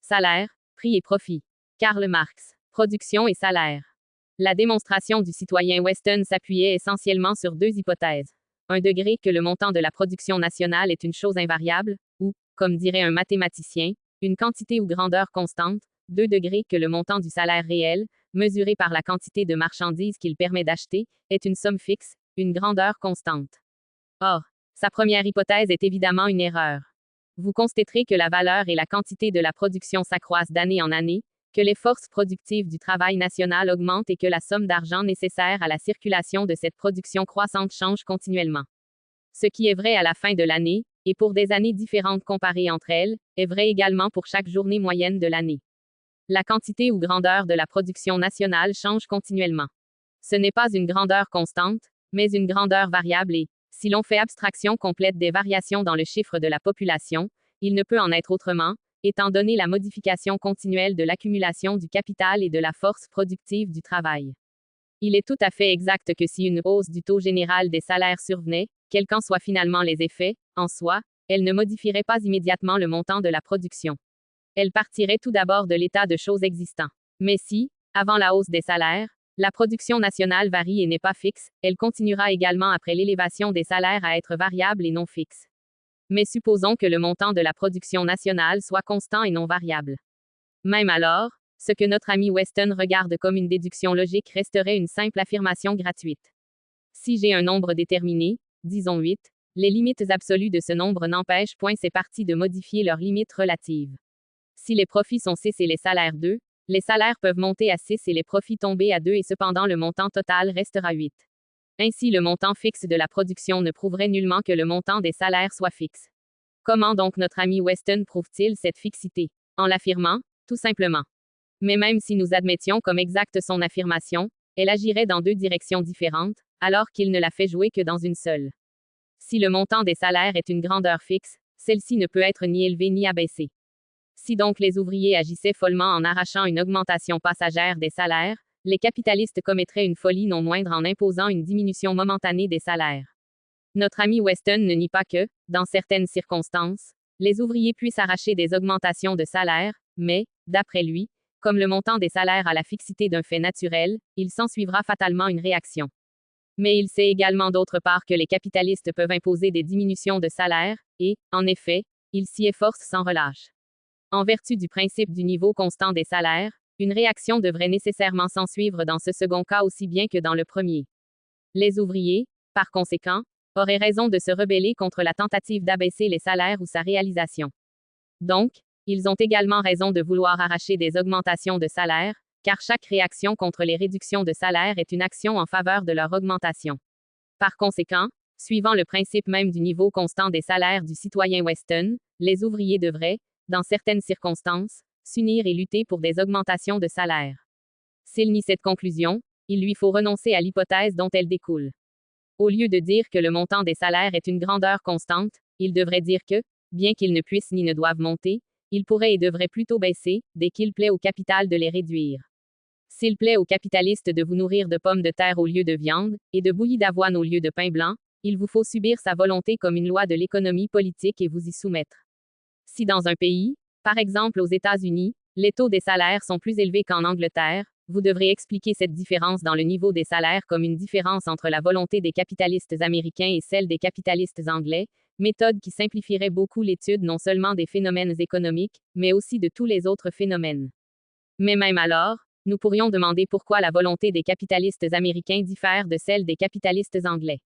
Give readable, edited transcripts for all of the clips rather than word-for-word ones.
Salaire, prix et profit. Karl Marx. Production et salaire. La démonstration du citoyen Weston s'appuyait essentiellement sur deux hypothèses. 1 degré que le montant de la production nationale est une chose invariable, ou, comme dirait un mathématicien, une quantité ou grandeur constante. 2 degrés que le montant du salaire réel, mesuré par la quantité de marchandises qu'il permet d'acheter, est une somme fixe, une grandeur constante. Or, sa première hypothèse est évidemment une erreur. Vous constaterez que la valeur et la quantité de la production s'accroissent d'année en année, que les forces productives du travail national augmentent et que la somme d'argent nécessaire à la circulation de cette production croissante change continuellement. Ce qui est vrai à la fin de l'année, et pour des années différentes comparées entre elles, est vrai également pour chaque journée moyenne de l'année. La quantité ou grandeur de la production nationale change continuellement. Ce n'est pas une grandeur constante, mais une grandeur variable et, si l'on fait abstraction complète des variations dans le chiffre de la population, il ne peut en être autrement, étant donné la modification continuelle de l'accumulation du capital et de la force productive du travail. Il est tout à fait exact que si une hausse du taux général des salaires survenait, quels qu'en soient finalement les effets, en soi, elle ne modifierait pas immédiatement le montant de la production. Elle partirait tout d'abord de l'état de choses existant. Mais si, avant la hausse des salaires, la production nationale varie et n'est pas fixe, elle continuera également après l'élévation des salaires à être variable et non fixe. Mais supposons que le montant de la production nationale soit constant et non variable. Même alors, ce que notre ami Weston regarde comme une déduction logique resterait une simple affirmation gratuite. Si j'ai un nombre déterminé, disons 8, les limites absolues de ce nombre n'empêchent point ces parties de modifier leurs limites relatives. Si les profits sont 6 et les salaires 2, les salaires peuvent monter à 6 et les profits tomber à 2 et cependant le montant total restera 8. Ainsi le montant fixe de la production ne prouverait nullement que le montant des salaires soit fixe. Comment donc notre ami Weston prouve-t-il cette fixité? En l'affirmant, tout simplement. Mais même si nous admettions comme exacte son affirmation, elle agirait dans deux directions différentes, alors qu'il ne la fait jouer que dans une seule. Si le montant des salaires est une grandeur fixe, celle-ci ne peut être ni élevée ni abaissée. Si donc les ouvriers agissaient follement en arrachant une augmentation passagère des salaires, les capitalistes commettraient une folie non moindre en imposant une diminution momentanée des salaires. Notre ami Weston ne nie pas que, dans certaines circonstances, les ouvriers puissent arracher des augmentations de salaire, mais, d'après lui, comme le montant des salaires a la fixité d'un fait naturel, il s'ensuivra fatalement une réaction. Mais il sait également d'autre part que les capitalistes peuvent imposer des diminutions de salaire, et, en effet, ils s'y efforcent sans relâche. En vertu du principe du niveau constant des salaires, une réaction devrait nécessairement s'ensuivre dans ce second cas aussi bien que dans le premier. Les ouvriers, par conséquent, auraient raison de se rebeller contre la tentative d'abaisser les salaires ou sa réalisation. Donc, ils ont également raison de vouloir arracher des augmentations de salaire, car chaque réaction contre les réductions de salaire est une action en faveur de leur augmentation. Par conséquent, suivant le principe même du niveau constant des salaires du citoyen Weston, les ouvriers devraient, dans certaines circonstances, s'unir et lutter pour des augmentations de salaire. S'il nie cette conclusion, il lui faut renoncer à l'hypothèse dont elle découle. Au lieu de dire que le montant des salaires est une grandeur constante, il devrait dire que, bien qu'ils ne puissent ni ne doivent monter, ils pourraient et devraient plutôt baisser, dès qu'il plaît au capital de les réduire. S'il plaît aux capitalistes de vous nourrir de pommes de terre au lieu de viande, et de bouillie d'avoine au lieu de pain blanc, il vous faut subir sa volonté comme une loi de l'économie politique et vous y soumettre. Si dans un pays, par exemple aux États-Unis, les taux des salaires sont plus élevés qu'en Angleterre, vous devrez expliquer cette différence dans le niveau des salaires comme une différence entre la volonté des capitalistes américains et celle des capitalistes anglais, méthode qui simplifierait beaucoup l'étude non seulement des phénomènes économiques, mais aussi de tous les autres phénomènes. Mais même alors, nous pourrions demander pourquoi la volonté des capitalistes américains diffère de celle des capitalistes anglais.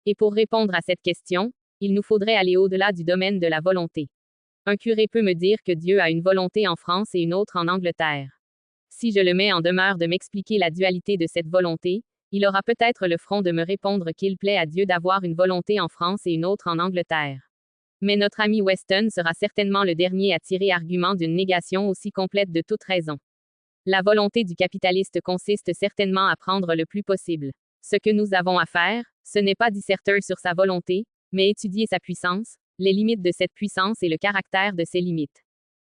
Et pour répondre à cette question, il nous faudrait aller au-delà du domaine de la volonté. Un curé peut me dire que Dieu a une volonté en France et une autre en Angleterre. Si je le mets en demeure de m'expliquer la dualité de cette volonté, il aura peut-être le front de me répondre qu'il plaît à Dieu d'avoir une volonté en France et une autre en Angleterre. Mais notre ami Weston sera certainement le dernier à tirer argument d'une négation aussi complète de toute raison. La volonté du capitaliste consiste certainement à prendre le plus possible. Ce que nous avons à faire, ce n'est pas disserter sur sa volonté, mais étudier sa puissance, les limites de cette puissance et le caractère de ses limites.